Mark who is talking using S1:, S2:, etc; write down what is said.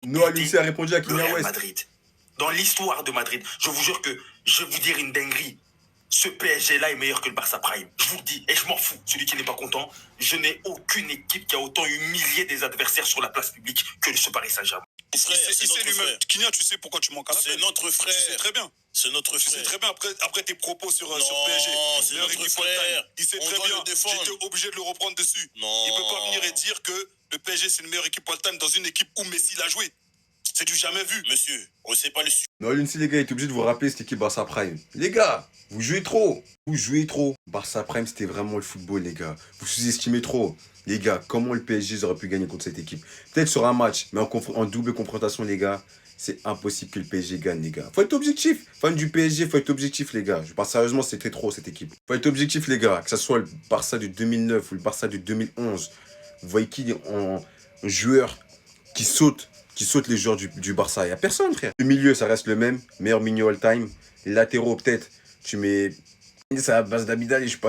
S1: Noah Lucy a répondu à
S2: le
S1: Kenya
S2: Real
S1: West.
S2: Madrid. Dans l'histoire de Madrid, je vous jure que je vais vous dire une dinguerie. Ce PSG-là est meilleur que le Barça Prime. Je vous le dis, et je m'en fous. Celui qui n'est pas content, je n'ai aucune équipe qui a autant humilié des adversaires sur la place publique que ce Paris Saint-Germain.
S3: Frère, il sait lui-même. Kenya, tu sais pourquoi tu manques à la peine.
S4: C'est notre frère.
S3: Tu sais très bien.
S4: C'est notre frère.
S3: Tu sais très bien après tes propos sur PSG.
S4: C'est notre frère.
S3: Il sait très bien. J'étais obligé de le reprendre dessus.
S4: Non.
S3: Il peut pas venir et dire que le PSG c'est une meilleure équipe all-time dans une équipe où Messi l'a joué. C'est du jamais vu.
S4: Monsieur, on sait pas le sujet.
S1: Noah Lucy, les gars, il est obligé de vous rappeler cette équipe Barça Prime. Les gars, vous jouez trop. Vous jouez trop. Barça Prime, c'était vraiment le football, les gars. Vous sous-estimez trop. Les gars, comment le PSG aurait pu gagner contre cette équipe? Peut-être sur un match, mais en double confrontation, les gars, c'est impossible que le PSG gagne, les gars. Faut être objectif. Fan du PSG, faut être objectif, les gars. Je parle sérieusement, c'était trop, cette équipe. Faut être objectif, les gars. Que ce soit le Barça de 2009 ou le Barça de 2011. Vous voyez qui en joueur qui saute les joueurs du Barça? Il n'y a personne, frère. Le milieu, ça reste le même. Meilleur milieu all-time. Les latéraux, peut-être. Tu mets... C'est à base d'Abidal et je suis pas sûr.